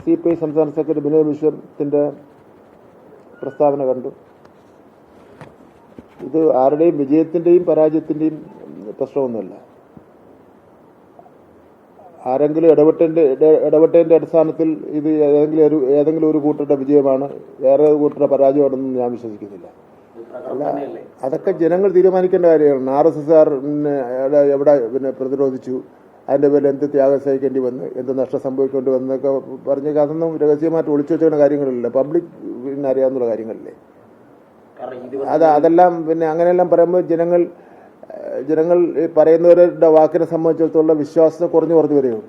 CPI സംസ്ഥാന secretary Binoy വിശ്വത്തിന്റെ പ്രസ്താവന കണ്ടു. ഇത് ആരുടെയും വിജയത്തിന്റെയും പരാജയത്തിന്റെയും പ്രശ്നമൊന്നുമല്ല. ആരെങ്കിലും ഇടപെട്ടതിന്റെ അടിസ്ഥാനത്തിൽ ഇത് ഏതെങ്കിലും ഒരു കൂട്ടരുടെ വിജയമാണ്, വേറെ ഒരു കൂട്ടരുടെ പരാജയമാണെന്ന് ഞാൻ വിശ്വസിക്കുന്നില്ല. അല്ല, അതൊക്കെ ജനങ്ങൾ തീരുമാനിക്കേണ്ട കാര്യമാണ്. RSSR എവിടെ പ്രതിരോധിച്ചു, അതിന്റെ പേരിൽ എന്ത് ത്യാഗം സഹിക്കേണ്ടി വന്ന്, എന്ത് നഷ്ടം സംഭവിക്കേണ്ടി വന്നൊക്കെ പറഞ്ഞ അതൊന്നും രഹസ്യമായിട്ട് ഒളിച്ചു വെച്ചുന്ന കാര്യങ്ങളില്ല, പബ്ലിക് അറിയാവുന്ന കാര്യങ്ങളില്ലേ. അതെല്ലാം അങ്ങനെയെല്ലാം പറയുമ്പോൾ ജനങ്ങൾ പറയുന്നവരുടെ വാക്കിനെ സംബന്ധിച്ചിടത്തോളം വിശ്വാസം കുറഞ്ഞു വരികയുള്ളൂ.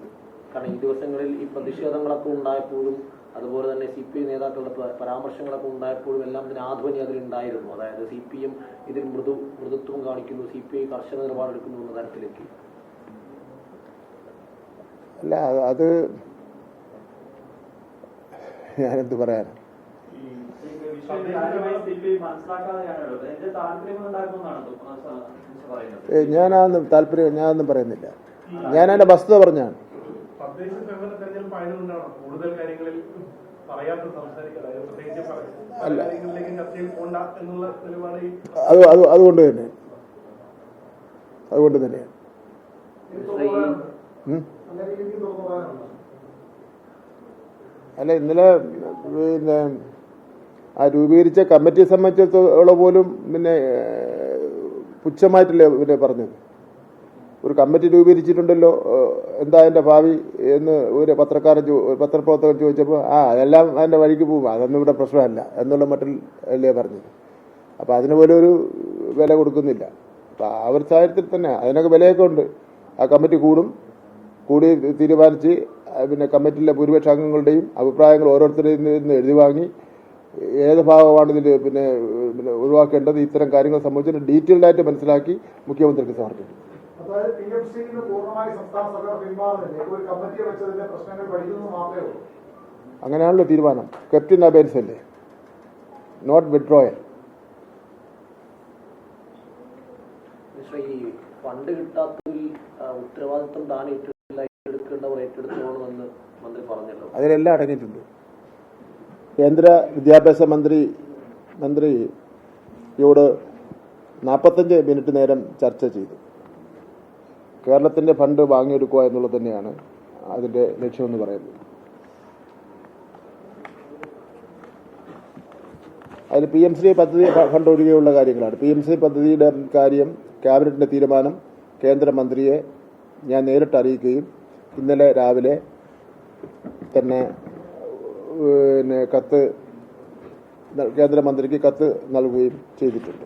കാരണം ഈ ദിവസങ്ങളിൽ ഈ പ്രതിഷേധങ്ങളൊക്കെ ഉണ്ടായപ്പോഴും അതുപോലെ തന്നെ CPI നേതാക്കളുടെ പരാമർശങ്ങളൊക്കെ ഉണ്ടായപ്പോഴും എല്ലാം ഇതിന് ആധ്വനി അതിലുണ്ടായിരുന്നു. അതായത് CPM ഇതിൽ മൃദുത്വം കാണിക്കുന്നു, CPI കർശന നിലപാടെടുക്കുന്നു എന്ന തരത്തിലേക്ക്. അല്ല, അത് ഞാനെന്ത് പറയാനാ. ഞാനൊന്നും പറയുന്നില്ല. ഞാൻ അതിന്റെ വസ്തുത പറഞ്ഞാണ്. അല്ല, അതുകൊണ്ട് തന്നെയാണ്. അല്ല, ഇന്നലെ ആ രൂപീകരിച്ച കമ്മിറ്റിയെ സംബന്ധിച്ചിടത്തോളം പോലും പുച്ഛമായിട്ടല്ലേ പറഞ്ഞത്. ഒരു കമ്മിറ്റി രൂപീകരിച്ചിട്ടുണ്ടല്ലോ, എന്താ അതിന്റെ ഭാവി എന്ന് ഒരു പത്രപ്രവർത്തകൻ ചോദിച്ചപ്പോൾ അതെല്ലാം അതിന്റെ വഴിക്ക് പോകും, അതൊന്നും ഇവിടെ പ്രശ്നമല്ല എന്നുള്ള മട്ടിൽ അല്ലേ പറഞ്ഞത്. അപ്പൊ അതിന് പോലും ഒരു വില കൊടുക്കുന്നില്ല. അപ്പൊ ആ ഒരു സാഹചര്യത്തിൽ തന്നെ അതിനൊക്കെ വിലയൊക്കെ ഉണ്ട്. ആ കമ്മിറ്റി കൂടി തീരുമാനിച്ച് കമ്മിറ്റിയിലെ ഭൂരിപക്ഷ അംഗങ്ങളുടെയും അഭിപ്രായങ്ങൾ ഓരോരുത്തരിൽ നിന്ന് എഴുതി വാങ്ങി ഏത് ഭാഗമാണ് ഇതിൽ ഒഴിവാക്കേണ്ടത്, ഇത്തരം കാര്യങ്ങൾ സംബന്ധിച്ച് ഡീറ്റെയിൽഡ് ആയിട്ട് മനസ്സിലാക്കി മുഖ്യമന്ത്രിക്ക് സമർപ്പിക്കും. അങ്ങനെയാണല്ലോ തീരുമാനം. കെപ്റ്റ് അബേൻസ് അല്ലേ, നോട്ട് വിഡ്രോയൽ. ഫണ്ട് കിട്ടാത്തതിൽ ഉത്തരവാദിത്വം താൻ ഏറ്റെടുക്കേണ്ടവർ ഏറ്റെടുത്തോണമെന്ന് മന്ത്രി പറഞ്ഞല്ലോ. അതിലെല്ലാം അടങ്ങിയിട്ടുണ്ട്. കേന്ദ്ര വിദ്യാഭ്യാസ മന്ത്രിയോട് 45 മിനിറ്റ് നേരം ചർച്ച ചെയ്തു. കേരളത്തിന്റെ ഫണ്ട് വാങ്ങിയെടുക്കുക എന്നുള്ളത് തന്നെയാണ് അതിന്റെ ലക്ഷ്യമെന്ന് പറയുന്നത്. അതിൽ PMC പദ്ധതി ഫണ്ട് ഒഴികെയുള്ള കാര്യങ്ങളാണ്. PMC പദ്ധതിയുടെ കാര്യം ക്യാബിനറ്റിന്റെ തീരുമാനം കേന്ദ്രമന്ത്രിയെ ഞാൻ നേരിട്ട് അറിയിക്കുകയും ഇന്നലെ രാവിലെ തന്നെ കേന്ദ്രമന്ത്രിക്ക് കത്ത് നൽകുകയും ചെയ്തിട്ടുണ്ട്.